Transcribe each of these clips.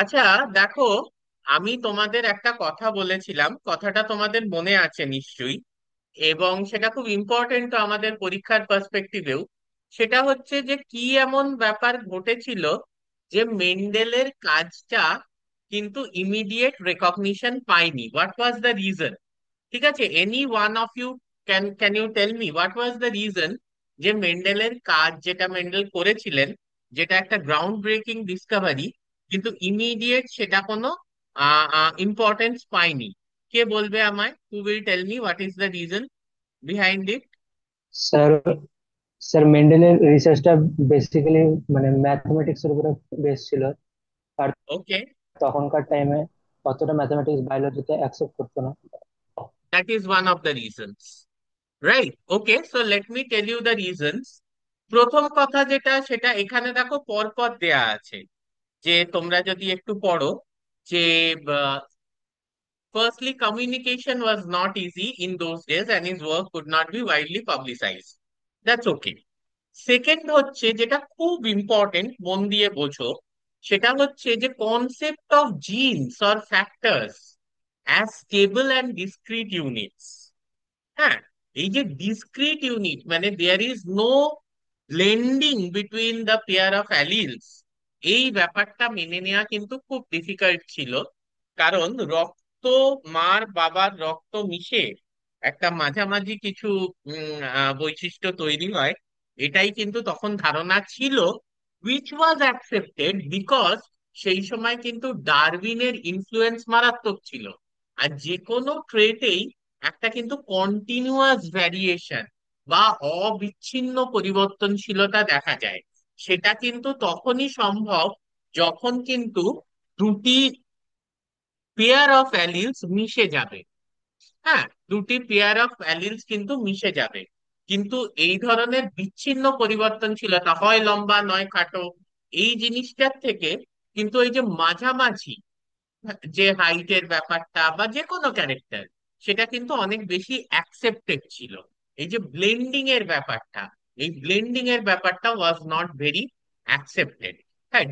আচ্ছা, দেখো, আমি তোমাদের একটা কথা বলেছিলাম, কথাটা তোমাদের মনে আছে নিশ্চয়ই, এবং সেটা খুব ইম্পর্টেন্ট আমাদের পরীক্ষার পার্সপেক্টিভেও। সেটা হচ্ছে যে কি এমন ব্যাপার ঘটেছিল যে মেন্ডেলের কাজটা কিন্তু ইমিডিয়েট রেকগনিশন পায়নি। What was the reason? ঠিক আছে, any one of you can you tell me what was the reason যে মেন্ডেলের কাজ যেটা মেন্ডেল করেছিলেন, যেটা একটা গ্রাউন্ড ব্রেকিং ডিসকভারি, কিন্তু ইমিডিয়েট সেটা কোনো ইম্পর্টেন্স পায়নি? কে বলবে আমায়? Who will tell me what is the reason behind it? Sir sir মেন্ডেলের রিসার্চটা বেসিক্যালি মানে ম্যাথমেটিক্স এর উপরে বেস ছিল। আর ওকে, তখনকার টাইমে অতটা ম্যাথমেটিক্স বায়োলজিতে অ্যাকসেপ্ট করতো না। That is one of the reasons, right? Okay, so let me tell you the reasons. প্রথম কথা যেটা, সেটা এখানে দেখো পরপর দেয়া আছে, যে তোমরা যদি একটু পড়ো, যে firstly, communication was not easy in those days and his work could not be widely publicized. That's okay. Second হচ্ছে, যেটা খুব ইম্পর্টেন্ট, মন দিয়ে বোঝো, সেটা হচ্ছে যে concept of genes or factors as stable and discrete units. হ্যাঁ, এই যে ডিসক্রিট ইউনিট মানে there is no blending between the pair of alleles, এই ব্যাপারটা মেনে নেওয়া কিন্তু খুব ডিফিকাল্ট ছিল। কারণ রক্ত, মার বাবার রক্ত মিশে একটা মাঝামাঝি কিছু বৈশিষ্ট্য তৈরি হয়, এটাই কিন্তু তখন ধারণা ছিল, উইচ ওয়াজ অ্যাকসেপ্টেড বিকজ সেই সময় কিন্তু ডারউইনের ইনফ্লুয়েন্স মারাত্মক ছিল। আর যে কোনো ট্রেটেই একটা কিন্তু কন্টিনিউয়াস ভ্যারিয়েশন বা অবিচ্ছিন্ন পরিবর্তনশীলতা দেখা যায়। সেটা কিন্তু তখনই সম্ভব যখন কিন্তু দুটি পেয়ার অফ অ্যালিলস মিশে যাবে। হ্যাঁ, দুটি পেয়ার অফ অ্যালিলস কিন্তু মিশে যাবে। কিন্তু এই ধরনের বিচ্ছিন্ন পরিবর্তনশীলতা, হয় লম্বা নয় খাটো, এই জিনিসটার থেকে কিন্তু এই যে মাঝামাঝি যে হাইটের ব্যাপারটা বা যে কোনো ক্যারেক্টার, সেটা কিন্তু অনেক বেশি অ্যাকসেপ্টেড ছিল। এই যে ব্লেন্ডিং এর ব্যাপারটা, এই ব্লেন্ডিং এর ব্যাপারটা ওয়াজ নট ভেরি অ্যাকসেপ্টেড। হ্যাঁ,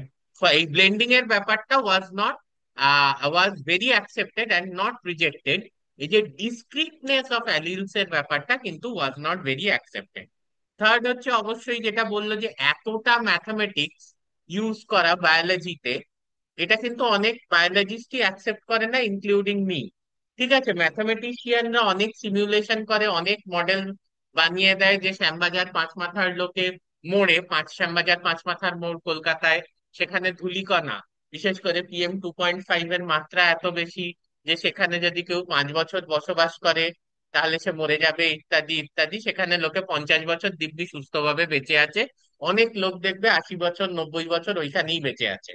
এই ব্লেন্ডিং এর ব্যাপারটা was very accepted and not rejected. এই যে ডিসক্রিটনেস অফ অ্যালিলস এর ব্যাপারটা কিন্তু was not very accepted. Third হচ্ছে অবশ্যই যেটা বললো, যে এতটা ম্যাথামেটিক্স ইউজ করা বায়োলজিতে, এটা কিন্তু অনেক বায়োলজিস্টই অ্যাকসেপ্ট করে না, ইনক্লুডিং মি। ঠিক আছে, ম্যাথামেটিশিয়ানরা অনেক সিমুলেশন করে, অনেক মডেল বানিয়ে দেয়, যে শ্যামবাজার পাঁচ মাথার লোকের মোড়ে, শ্যামবাজার পাঁচ মাথার মোড় কলকাতায়, সেখানে ধূলিকণা, বিশেষ করে PM 2.5 এর মাত্রা এত বেশি যে সেখানে যদি কেউ 5 বছর বসবাস করে তাহলে সে মরে যাবে, ইত্যাদি ইত্যাদি। সেখানে লোকে 50 বছর দিব্যি সুস্থভাবে বেঁচে আছে, অনেক লোক দেখবে 80 বছর 90 বছর ওইখানেই বেঁচে আছে।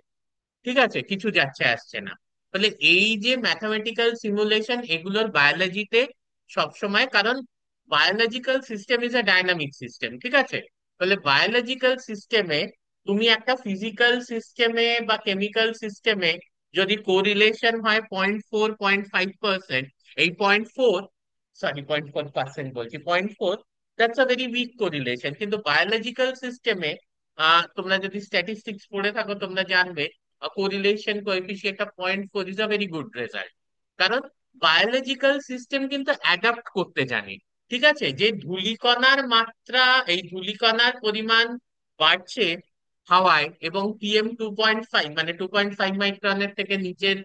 ঠিক আছে, কিছু যাচ্ছে আসছে না। তাহলে এই যে ম্যাথামেটিক্যাল সিমুলেশন, এগুলোর বায়োলজিতে সবসময়, কারণ biological system is a dynamic system. ঠিক আছে, তাহলে বায়োলজিক্যাল সিস্টেমে তুমি একটা ফিজিক্যাল সিস্টেমে বা কেমিক্যাল সিস্টেমে যদি কোরিলেশন হয় 0.4 0.5%, এই 0.4, সরি 0.4% বলছি, 0.4, that's a very weak correlation. কিন্তু বায়োলজিক্যাল সিস্টেমে তোমরা যদি স্ট্যাটিস্টিক্স পড়ে থাকো তোমরা জানবে correlation coefficient of 0.4 is a very good result. কারণ বায়োলজিক্যাল সিস্টেম কিন্তু অ্যাডাপ্ট করতে জানে। ঠিক আছে, যে ধূলিকণার মাত্রা, এই ধূলিকণার পরিমাণ বাড়ছে হাওয়ায়, এবং PM 2.5 মানে 2.5 মাইক্রনের থেকে নিচের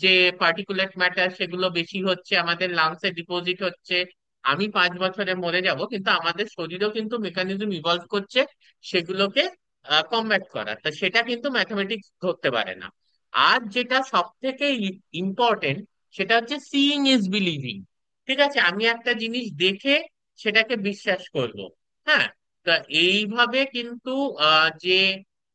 যে পার্টিকুলেট ম্যাটার, সেগুলো বেশি হচ্ছে, আমাদের লাংসে ডিপোজিট হচ্ছে। আমি 5 বছরে মরে যাব, কিন্তু আমাদের শরীরেও কিন্তু মেকানিজম ইভলভ করছে সেগুলোকে কমব্যাট করার। তা সেটা কিন্তু ম্যাথমেটিক্স ধরতে পারে না। আর যেটা সব থেকে ইম্পর্টেন্ট, সেটা হচ্ছে সিইং ইজ বিলিভিং। ঠিক আছে, আমি একটা জিনিস দেখে সেটাকে বিশ্বাস করব। হ্যাঁ, তা এইভাবে কিন্তু যে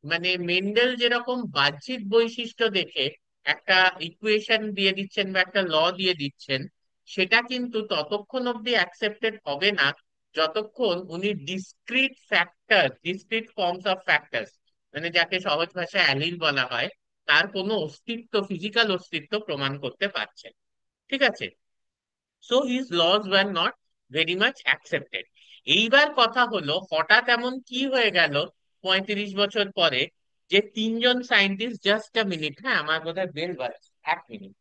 মানে মেন্ডেল যেরকম বাহ্যিক বৈশিষ্ট্য দেখে একটা ইকুয়েশন দিয়ে দিচ্ছেন বা একটা ল দিয়ে দিচ্ছেন, সেটা কিন্তু ততক্ষণ অব্দি অ্যাকসেপ্টেড হবে না যতক্ষণ উনি discrete factor, discrete forms of factors, মানে যাকে সহজ ভাষায় অ্যালিল বলা হয়, তার কোনো অস্তিত্ব, ফিজিক্যাল অস্তিত্ব প্রমাণ করতে পারছেন। ঠিক আছে, so his laws were not very much accepted. এইবার কথা হলো, হঠাৎ এমন কি হয়ে গেল 35 বছর পরে, যে তিনজন সায়েন্টিস্ট, জাস্ট আ মিনিট, হ্যাঁ আমার বোধহয় বেল বাজছে, 1 মিনিট।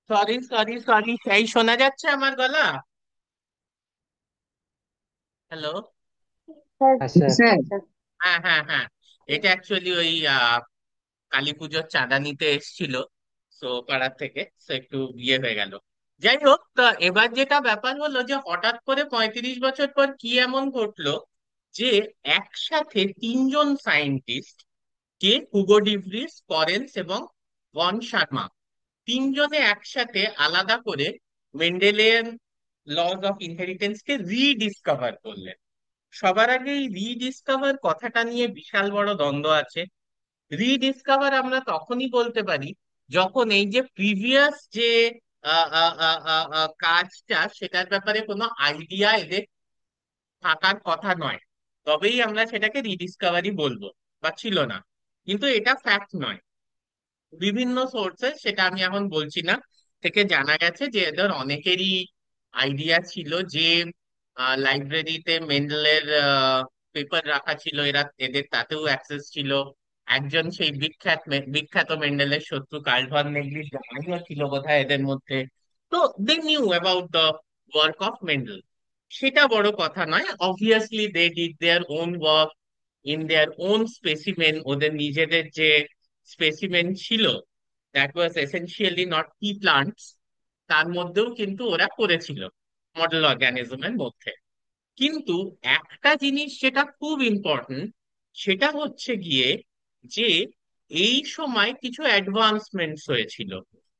সরি সরি সরি, সেই শোনা যাচ্ছে আমার গলা? হ্যালো? হ্যাঁ স্যার। স্যার। হ্যাঁ হ্যাঁ হ্যাঁ, এটা অ্যাকচুয়ালি ওই কালী পুজোর চাঁদা নিতে এসেছিল, তো পাড়ার থেকে, তো একটু ইয়ে হয়ে গেল। যাই হোক, তা এবার যেটা ব্যাপার হলো যে হঠাৎ করে 35 বছর পর কি এমন ঘটলো যে একসাথে তিনজন সায়েন্টিস্ট, কে হুগো ডিভ্রিস, করেন্স এবং ভন শর্মা, তিনজনে একসাথে আলাদা করে Mendelian lodge of inheritance K rediscover করলেন। সবার আগে এই রিডিসকভার কথাটা নিয়ে বিশাল বড় দ্বন্দ্ব আছে। রিডিসকভার আমরা তখনই বলতে পারি যখন এই যে প্রিভিয়াস যে কাজটা, সেটার ব্যাপারে কোনো আইডিয়া এদের থাকার কথা নয়, তবেই আমরা সেটাকে রিডিসকভারি বলবো, বা ছিল না। কিন্তু এটা ফ্যাক্ট নয়। বিভিন্ন সোর্সে, সেটা আমি এখন বলছি না, থেকে জানা গেছে যে এদের অনেকেরই আইডিয়া ছিল যে লাইব্রেরিতে মেন্ডেলের পেপার রাখা ছিল, এরা এদের তাতেও অ্যাক্সেস ছিল। একজন সেই বিখ্যাত মেন্ডেলের শত্রু কার্ল ভন নেগলির জামাইও ছিল বোধহয় এদের মধ্যে। তো they knew about the work of Mendel, সেটা বড় কথা নয়। Obviously they did their own work in their own specimen, ওদের নিজেদের যে স্পেসিমেন ছিল, that was essentially not tea plants, তার মধ্যেও কিন্তু ওরা করেছিল মডেল অর্গানিজমের মধ্যে। কিন্তু একটা জিনিস যেটা খুব ইম্পর্টেন্ট, সেটা হচ্ছে গিয়ে যে এই সময় কিছু অ্যাডভান্সমেন্টস হয়েছিল।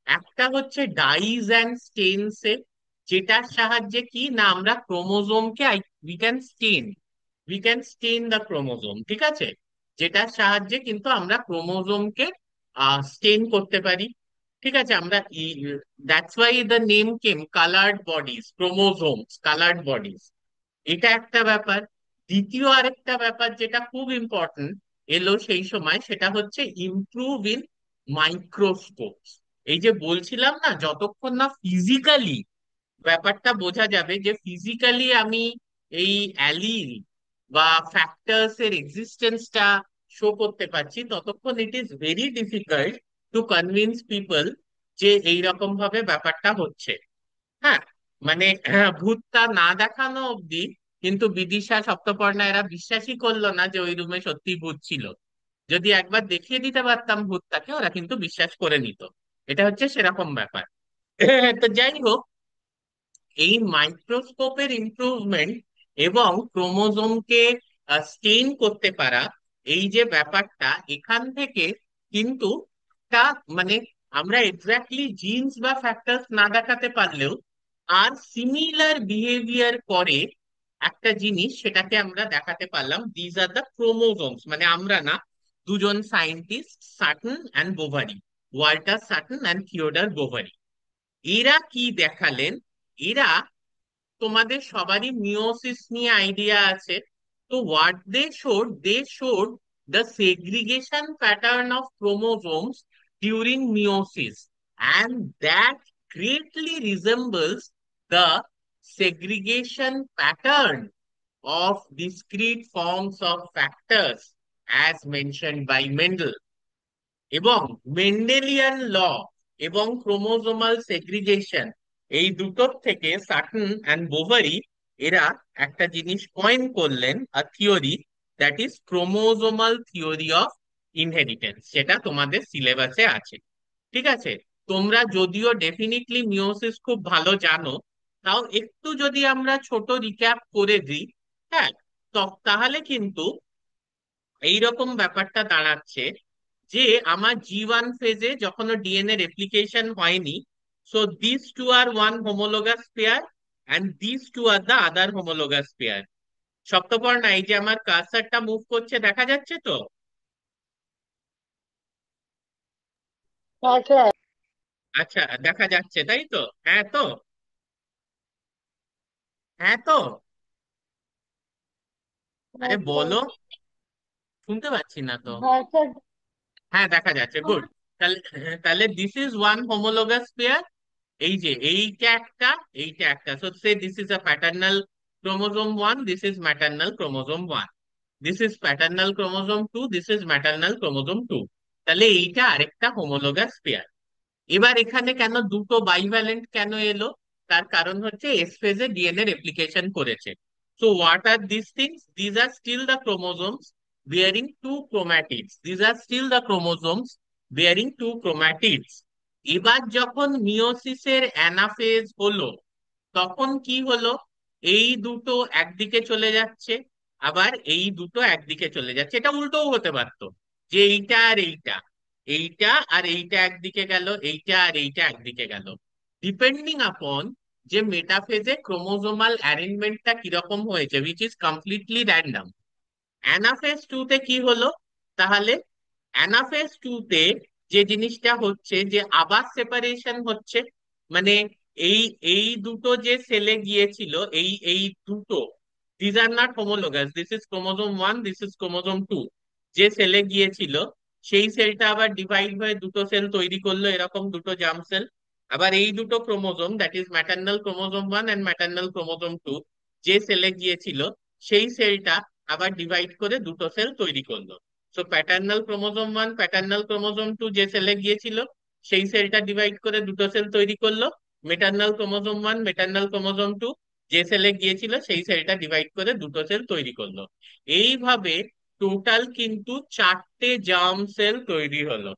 একটা হচ্ছে ডাইজ অ্যান্ড স্টেনস এ, যেটার সাহায্যে কি না আমরা ক্রোমোজোমকে we can stain the chromosome, ঠিক আছে? যেটার সাহায্যে কিন্তু আমরা ক্রোমোজোমকে স্টেন করতে পারি। ঠিক আছে, আমরা that's why the name came coloured bodies, chromosomes coloured bodies. এটা একটা ব্যাপার। দ্বিতীয় আরেকটা ব্যাপার যেটা খুব ইম্পর্টেন্ট এলো সেই সময়, সেটা হচ্ছে ইমপ্রুভ ইন মাইক্রোস্কোপ। এই যে বলছিলাম না, যতক্ষণ না ফিজিক্যালি ব্যাপারটা বোঝা যাবে যে ফিজিক্যালি আমি এই অ্যালিল বা ফ্যাক্টরস এর এক্সিস্টেন্সটা শো করতে পারছি, ততক্ষণ it is very difficult to convince people যে এইরকম ভাবে ব্যাপারটা হচ্ছে। হ্যাঁ, মানে ভূতটা না দেখানো অব্দি কিন্তু বিদিশা সপ্তপর্ণা এরা বিশ্বাসই করলো না যে ওই রুমে সত্যি ভূত ছিল। যদি একবার দেখিয়ে দিতে পারতাম ভূতটাকে, ওরা কিন্তু বিশ্বাস করে নিত। এটা হচ্ছে সেরকম ব্যাপার। তো যাই হোক, এই মাইক্রোস্কোপের ইমপ্রুভমেন্ট এবং ক্রোমোজোমকে স্টেইন করতে পারা, এই যে ব্যাপারটা, এখান থেকে কিন্তু তা মানে আমরা এক্স্যাক্টলি জিনস বা ফ্যাক্টরস না দেখাতে পারলেও আর সিমিলার বিহেভিয়ার করে একটা জিনিস, সেটাকে আমরা দেখাতে পারলাম। দিজ আর দ্য ক্রোমোজোমস, মানে আমরা না, দুজন scientist, Sutton and Boveri, Walter Sutton and Theodor Boveri, এরা কি দেখালেন? এরা, তোমাদের সবারই মিওসিস নিয়ে আইডিয়া আছে। তো what they showed the segregation pattern of chromosomes during meiosis, and that greatly resembles the segregation pattern of discrete forms of factors as mentioned by Mendel। এবং মেন্ডেলিয়ান ল এবং ক্রোমোজোমাল সেগ্রিগেশন, এই দুটোর থেকে certain and Bovary এরা একটা জিনিস coin করলেন, আ theory, that is chromosomal theory of inheritance, যেটা তোমাদের সিলেবাসে আছে। ঠিক আছে? তোমরা যদিও ডেফিনিটলি মিওসিস খুব ভালো জানো, তাও একটু যদি আমরা ছোট রিক্যাপ করে দিই, হ্যাঁ, তাহলে কিন্তু এইরকম ব্যাপারটা দাঁড়াচ্ছে যে আমার জি1 ফেজে যখন ডিএনএ রেপ্লিকেশন হয়নি, so this two are one homologous pair and this two are the other homologous pair. Saptaparna, এই যে আমার কার্সারটা মুভ করছে, দেখা যাচ্ছে তো? হ্যাঁ স্যার। আচ্ছা, দেখা যাচ্ছে তাই তো? হ্যাঁ তো? হ্যাঁ তো? আরে হ্যাঁ স্যার। বলো, শুনতে পাচ্ছি না তো। হ্যাঁ স্যার। হ্যাঁ, দেখা যাচ্ছে, গুড। তাহলে, তাহলে this is one homologous pair. এই যে এইটা একটা, এইটা একটা, so say this is a paternal chromosome 1, this is maternal chromosome 1, this is paternal chromosome 2, this is maternal chromosome 2। তাহলে এইটা আরেকটা হোমোলোগাস পেয়ার। এবার এখানে কেন দুটো বাইভ্যালেন্ট কেন এলো? তার কারণ হচ্ছে এস ফেজে ডিএনএ রেপ্লিকেশন করেছে। So what are this things? These are still the chromosomes bearing two chromatids, these are still the chromosomes bearing two chromatids. এবার যখন মিওসিসের অ্যানাফেজ হলো, তখন কি হলো? এই দুটো একদিকে চলে যাচ্ছে, আবার এই দুটো একদিকে চলে যাচ্ছে। এটা উল্টোও হতে পারতো, যে এইটা আর এইটা, এইটা আর এইটা একদিকে গেল, এইটা আর এইটা একদিকে গেল, ডিপেন্ডিং আপন যে মেটাফেজে ক্রোমোজোমাল অ্যারেঞ্জমেন্টটা কিরকম হয়েছে, which is completely random. Anaphase টুতে কি হলো তাহলে? অ্যানাফেজ টুতে যে জিনিসটা হচ্ছে, যে আবার সেপারেশন হচ্ছে, মানে এই এই দুটো যে সেলে গিয়েছিল, এই এই দুটো, this are not homologous, this is chromosome 1, this is chromosome 2, যে সেলে গিয়েছিল সেই সেলটা আবার ডিভাইড হয়ে দুটো সেল তৈরি করলো, এরকম দুটো জার্ম সেল। আবার এই দুটো chromosome, that is maternal chromosome 1 and maternal chromosome 2, যে সেলে গিয়েছিল সেই সেলটা আবার ডিভাইড করে দুটো সেল তৈরি করলো। So paternal chromosome 1, paternal chromosome 2 যে সেলে গিয়েছিল সেই সেলটা ডিভাইড করে দুটো সেল তৈরি করলো। মেটার্নাল ক্রোমোজোম 1, মেটার্নাল ক্রোমোজোম 2 যে সেলে গিয়েছিল সেই সেলটা ডিভাইড করে দুটো সেল তৈরি করলো। এইভাবে টোটাল কিন্তু চারটে জার্ম সেল তৈরি হলো,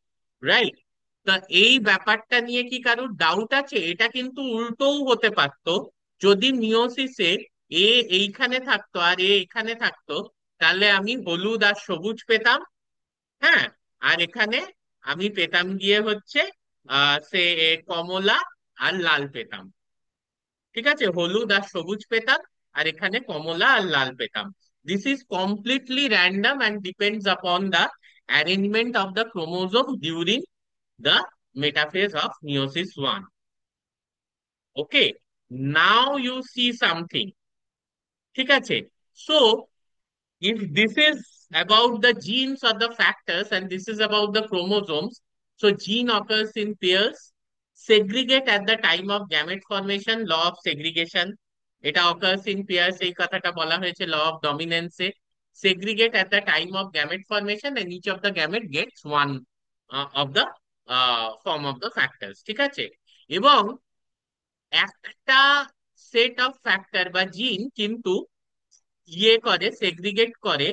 রাইট? তা এই ব্যাপারটা নিয়ে কি কারোর ডাউট আছে? এটা কিন্তু উল্টোও হতে পারতো। যদি মিওসিসে এ এইখানে থাকতো আর এ এখানে থাকতো, তাহলে আমি হলুদ আর সবুজ পেতাম। হ্যাঁ, আর এখানে আমি পেতাম গিয়ে হচ্ছে সে কমলা আর লাল পেতাম। ঠিক আছে, হলুদ আর সবুজ পেতাম, আর এখানে কমলা আর লাল পেতাম। This is completely random and depends upon the arrangement of the chromosome during the metaphase of meiosis 1। Okay, now you see something. ঠিক আছে? So if this is about the genes or the factors and this is about the chromosomes, so gene occurs in pairs, segregate at the time of gamete formation, law of segregation. এটা occurs in pairs, এই কথাটা বলা হয়েছে law of dominance A. Segregate at the time of gamete formation and each of the gamete gets one of the form of the factors, ঠিক আছে? এবং একটা set of factor বা জিন কিন্তু করে সেগ্রিগেট করে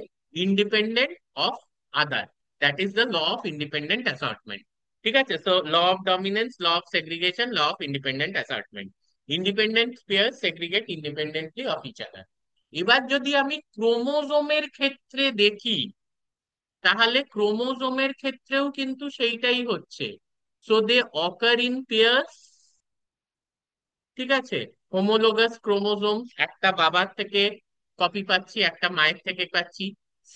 independent of other, that is the law of independent assortment. ঠিক আছে? So law of dominance, law of segregation, law of independent assortment. Independent pair segregate independently of each other. এবার যদি আমি ক্রোমোজোমের ক্ষেত্রে দেখি, তাহলে ক্রোমোজোমের ক্ষেত্রেও কিন্তু সেইটাই হচ্ছে। So they occur in pairs, ঠিক আছে? হোমোলোগাস ক্রোমোজোম, একটা বাবার থেকে কপি পাচ্ছি, একটা মায়ের থেকে পাচ্ছি।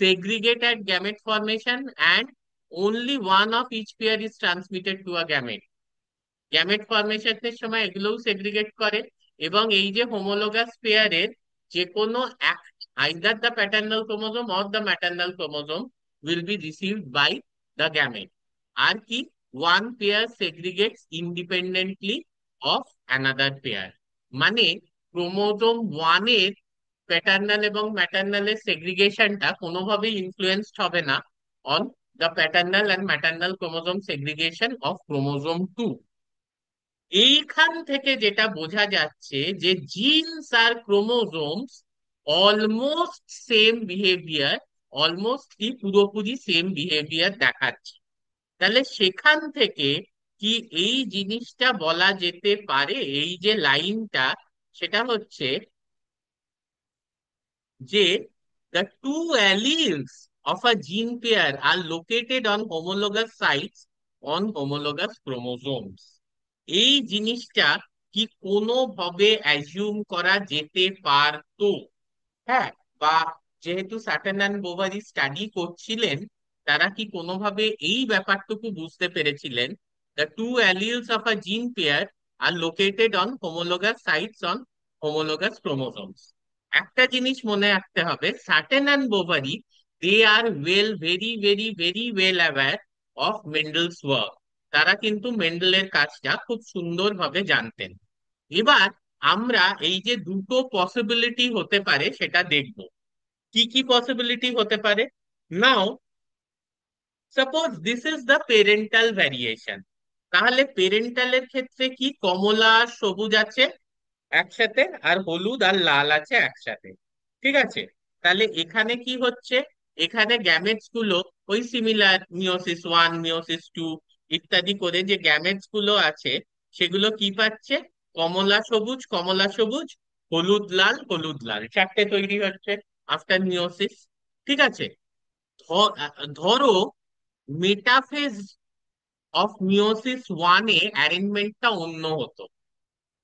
Segregate at gamete formation and only one of each pair is transmitted to a gamete. Gamete ফর্মেশনের সময় এগুলোও সেগ্রিগেট করে। এবং এই যে হোমোলোগাস পেয়ারের যে কোনো এক, either the paternal chromosome or the maternal chromosome will be received by the gamete। আর কি, one pair segregates independently of another pair. মানে ক্রোমোজোম ওয়ানের প্যাটার্নাল এবং ম্যাটার্নালের সেগ্রিগেশনটা কোনোভাবেই ইনফ্লুয়েন্সড হবে না on the paternal and maternal chromosome segregation of chromosome two. এইখান থেকে যেটা বোঝা যাচ্ছে যে জিনস আর chromosomes almost same behaviour, almost কি পুরোপুরি সেম বিহেভিয়ার দেখাচ্ছে। তাহলে সেখান থেকে কি এই জিনিসটা বলা যেতে পারে, এই যে লাইনটা, সেটা হচ্ছে যে the two alleles of a gene pair are located on homologous sites on homologous chromosomes। এই জিনিসটা কি কোনোভাবে অ্যাজিউম করা যেতে পারতো? হ্যাঁ, বা যেহেতু সাটন অ্যান্ড বোভারি স্টাডি করছিলেন, তারা কি কোনোভাবে এই ব্যাপারটুকু বুঝতে পেরেছিলেন, the two alleles of a gene pair are located on homologous sites on homologous chromosomes. একটা জিনিস মনে রাখতে হবে, Sutton and Boveri they are very very very well aware of Mendel's work. তারা কিন্তু মেন্ডেলের কাজটা খুব সুন্দরভাবে জানতেন। এবার আমরা এই যে দুটো পসিবিলিটি হতে পারে সেটা দেখব। কি কি পসিবিলিটি হতে পারে? Now suppose this is the parental variation. তাহলে পেরেন্টালের ক্ষেত্রে কি কমলা আর সবুজ আছে একসাথে, আর হলুদ আর লাল আছে একসাথে, ঠিক আছে? তাহলে এখানে কি হচ্ছে, এখানে গ্যামেটস গুলো ওই similar meiosis one, meiosis two ইত্যাদি করে যে গ্যামেটস গুলো আছে, সেগুলো কি পাচ্ছে, কমলা সবুজ, কমলা সবুজ, হলুদ লাল, হলুদ লাল, চারটে তৈরি হচ্ছে আফটার মিওসিস। ঠিক আছে? ধরো মেটাফেজ অফ মিওসিস ওয়ানে অ্যারেঞ্জমেন্টটা অন্য হতো।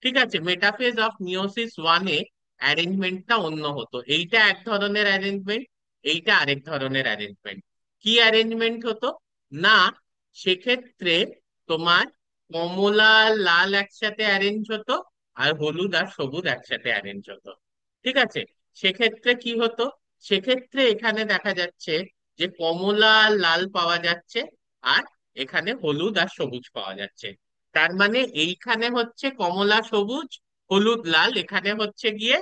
ঠিক আছে? মেটাফেজ অফ মিওসিস ওয়ানে অ্যারেঞ্জমেন্টটা অন্য হতো। এইটা এক ধরনের অ্যারেঞ্জমেন্ট, এইটা আরেক ধরনের অ্যারেঞ্জমেন্ট। কি অ্যারেঞ্জমেন্ট হতো না, সেক্ষেত্রে তোমার কমলা আর লাল একসাথে অ্যারেঞ্জ হতো, আর হলুদ আর সবুজ একসাথে অ্যারেঞ্জ হতো। ঠিক আছে? সেক্ষেত্রে কি হতো, সেক্ষেত্রে এখানে দেখা যাচ্ছে যে কমলা আর লাল পাওয়া যাচ্ছে, আর এখানে হলুদ আর সবুজ পাওয়া যাচ্ছে। তার মানে এইখানে হচ্ছে কমলা সবুজ হলুদ লাল, এখানে হচ্ছে গিয়ে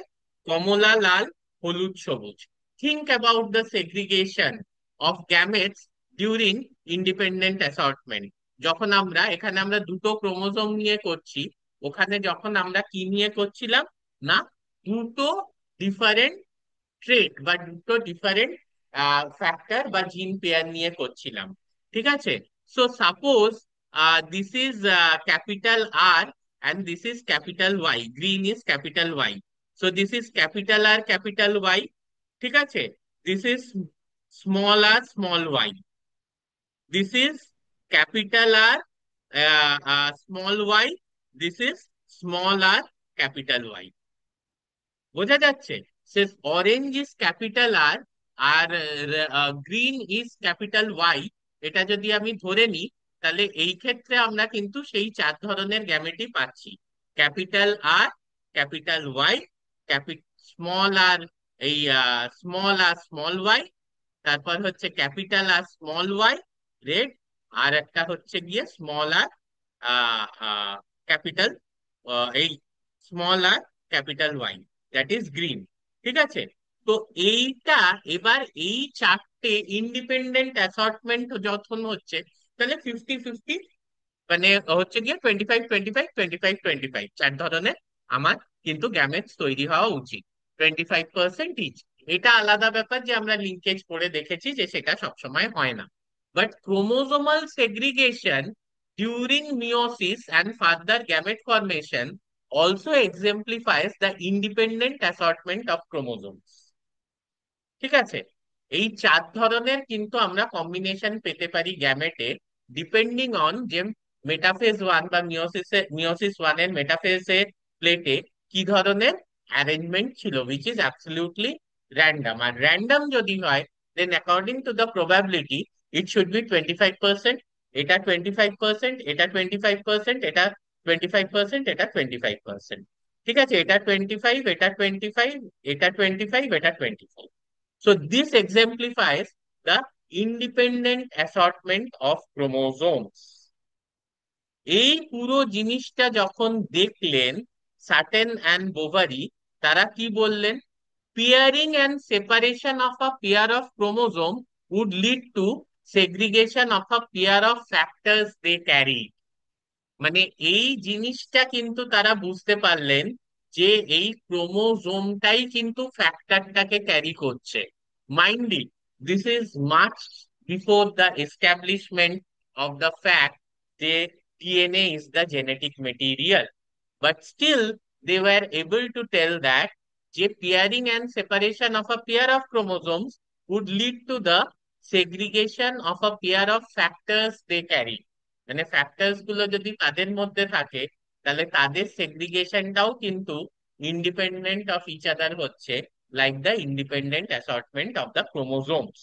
কমলা লাল হলুদ সবুজ। Think about the segregation of gametes during independent assortment. যখন আমরা এখানে আমরা দুটো ক্রোমোজোম নিয়ে করছি, ওখানে যখন আমরা কি নিয়ে করছিলাম না, দুটো ডিফারেন্ট ট্রেট বা দুটো ডিফারেন্ট ফ্যাক্টর বা জিন পেয়ার নিয়ে করছিলাম। ঠিক আছে? So suppose this is capital R and this is capital Y, green is capital Y, so this is capital R capital Y, ঠিক আছে? This is small r small y, this is capital R small y, this is small r capital Y। বোঝা যাচ্ছে? Say orange is capital R, আর green is capital Y, এটা যদি আমি ধরে নিই, তাহলে এই ক্ষেত্রে আমরা কিন্তু সেই চার ধরনের গ্যামেটই পাচ্ছি। Capital R, capital Y, small R এই স্মল আর স্মল ওয়াই, তারপর হচ্ছে capital R small Y red, আর একটা হচ্ছে গিয়ে স্মল আর ক্যাপিটাল, এই small R capital Y, that is green. ঠিক আছে? তো এইটা, এবার এই চারটে ইন্ডিপেন্ডেন্ট অ্যাসর্টমেন্ট যখন হচ্ছে, তাহলে 50-50, মানে হচ্ছে গিয়ে 25-25-25-25, চার ধরনের আমার কিন্তু গ্যামেটস তৈরি হওয়া উচিত, 25% ইচ। এটা আলাদা ব্যাপার যে আমরা লিঙ্কেজ করে দেখেছি যে সেটা সবসময় হয় না। But chromosomal segregation during meiosis and further gamete formation also exemplifies the independent assortment of chromosomes. ঠিক আছে? এই চার ধরনের কিন্তু আমরা কম্বিনেশন পেতে পারি গ্যামেটে, ডিপেন্ডিং অন যে মেটাফেজ ওয়ান বা মিওসিস ওয়ান এর মেটাফেজে প্লেটে কি ধরনের অ্যারেঞ্জমেন্ট ছিল, উইচ ইজ অ্যাবসলিউটলি র্যান্ডম। আর র্যান্ডম যদি হয়, then according to the probability it should be 25%, এটা 25%, এটা 25%, এটা 25%, এটা 25%। ঠিক আছে? এটা 25, এটা 25, এটা 25, এটা 25। So this exemplifies the independent assortment of chromosomes. এই পুরো জিনিসটা যখন দেখলেন সাটেন অ্যান্ড বোভারি, তারা কি বললেন? Pairing and separation of a pair of chromosome would lead to segregation of a pair of factors they carry। মানে এই জিনিসটা কিন্তু তারা বুঝতে পারলেন যে এই ক্রোমোজোমটাই কিন্তু ফ্যাক্টরটাকে ক্যারি করছে। Mind it, this is much before the establishment of the fact যে DNA is the genetic material. But still, they were able to tell that যে pairing and separation of a pair of chromosomes would lead to the segregation of a pair of factors they carry। মানে factors গুলো যদি তাদের মধ্যে থাকে, তাহলে তাদের সেগ্রিগেশনটাও কিন্তু ইন্ডিপেন্ডেন্ট অফ ইচ আদার হচ্ছে, like the independent assortment of the chromosomes.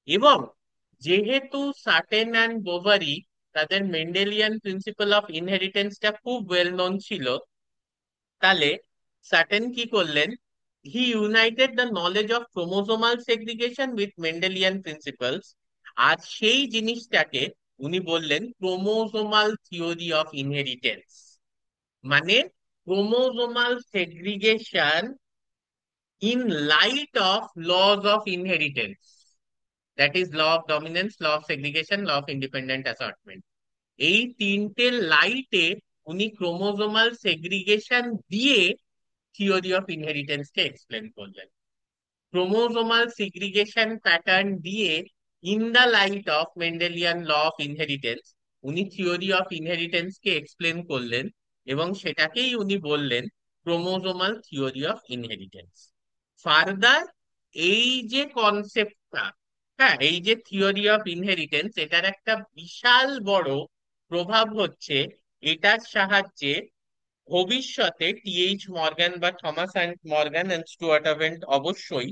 এবং যেহেতু সাটেন অ্যান্ড বোভারি তাদের মেন্ডেলিয়ান প্রিন্সিপাল অফ ইনহেরিটেন্সটা খুব ওয়েল নোন ছিল, তাহলে সাটেন কি করলেন? He united the knowledge of chromosomal segregation with Mendelian principles. আর সেই জিনিসটাকে উনি বললেন ক্রোমোজোমাল থিওরি অফ ইনহেরিটেন্স। মানে chromosomal segregation in light of laws of inheritance, that is law of dominance, law of segregation, law of independent assortment. এই তিনটে লাইটে উনি ক্রোমোজোমাল সেগ্রিগেশন দিয়ে থিওরি অফ ইনহেরিটেন্স কে এক্সপ্লেন করলেন। ক্রোমোজোমাল সিগ্রিগেশন প্যাটার্ন দিয়ে, in the light of Mendelian law of inheritance, উনি theory of inheritance কে এক্সপ্লেন করলেন, এবং সেটাকেই উনি বললেন chromosomal theory of inheritance. Further, এই যে কনসেপ্টটা, হ্যাঁ, এই যে থিওরি অফ ইনহেরিটেন্স, এটার একটা বিশাল বড় প্রভাব হচ্ছে এটার সাহায্যে ভবিষ্যতে টিএইচ মর্গ্যান বা Thomas and Morgan and Stuart অভেন্ট অবশ্যই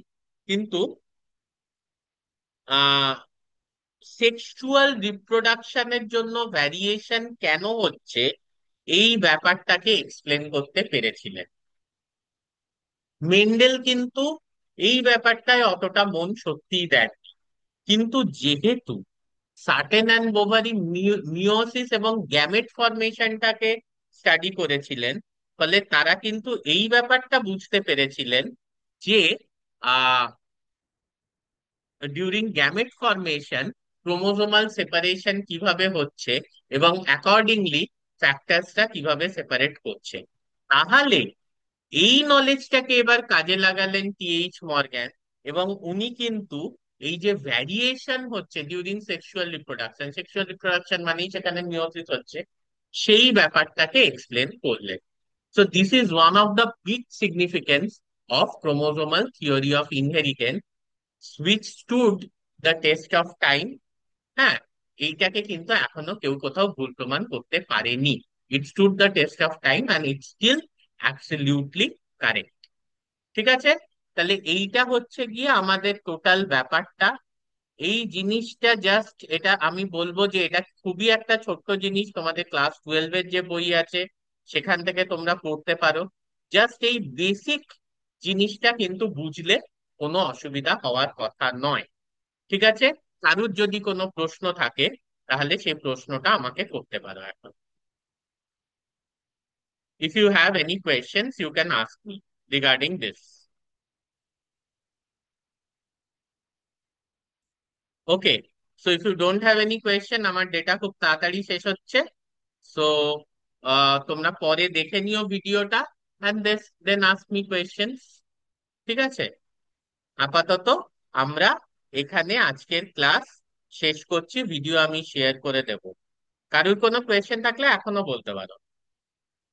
কিন্তু আহ সেক্সুয়াল রিপ্রোডাকশনের জন্য ভ্যারিয়েশন কেন হচ্ছে এই ব্যাপারটাকে এক্সপ্লেন করতে পেরেছিলেন। মেন্ডেল কিন্তু এই ব্যাপারটায় অতটা মন সত্যিই দেন, কিন্তু যেহেতু সার্টেন অ্যান্ড বোভারি মিওসিস এবং গ্যামেট ফরমেশনটাকে স্টাডি করেছিলেন, ফলে তারা কিন্তু এই ব্যাপারটা বুঝতে পেরেছিলেন যে during gamete formation chromosomal separation কিভাবে হচ্ছে এবং অ্যাকর্ডিংলি ফ্যাক্টরসটা কিভাবে সেপারেট করছে। তাহলে এই নলেজটাকে এবার কাজে লাগালেন টিএইচ মর্গ্যান, এবং উনি কিন্তু এই যে ভ্যারিয়েশন হচ্ছে ডিউরিং সেক্সুয়াল রিপ্রোডাকশন মানেই সেখানে মিওসিস হচ্ছে, সেই ব্যাপারটাকে এক্সপ্লেন করলেন। So this is one of the big significance of chromosomal theory of inheritance, which stood the test of time। হ্যাঁ, এইটাকে কিন্তু এখনো কেউ কোথাও ভুল প্রমাণ করতে পারেনি। It stood the test of time and it still absolutely correct. ঠিক আছে? তাহলে এইটা হচ্ছে গিয়ে আমাদের টোটাল ব্যাপারটা। এই জিনিসটা জাস্ট, এটা আমি বলবো যে এটা খুবই একটা ছোট্ট জিনিস, তোমাদের ক্লাস 12 এর যে বই আছে সেখান থেকে তোমরা পড়তে পারো। জাস্ট এই বেসিক জিনিসটা কিন্তু বুঝলে কোনো অসুবিধা হওয়ার কথা নয়। ঠিক আছে? কারুর যদি কোনো প্রশ্ন থাকে তাহলে সেই প্রশ্নটা আমাকে করতে পারো এখন। If you have any questions, you can ask me regarding this. Okay. So if you don't have any question, আমার ডেটা খুব তাড়াতাড়ি শেষ হচ্ছে। সো তোমরা পরে দেখে নিও ভিডিওটা, and then ask me questions. ঠিক আছে? আপাতত আমরা এখানে আজকের ক্লাস শেষ করছি, ভিডিও আমি শেয়ার করে দেব। কারোর কোনো কোয়েশ্চেন থাকলে এখনো বলতে পারো।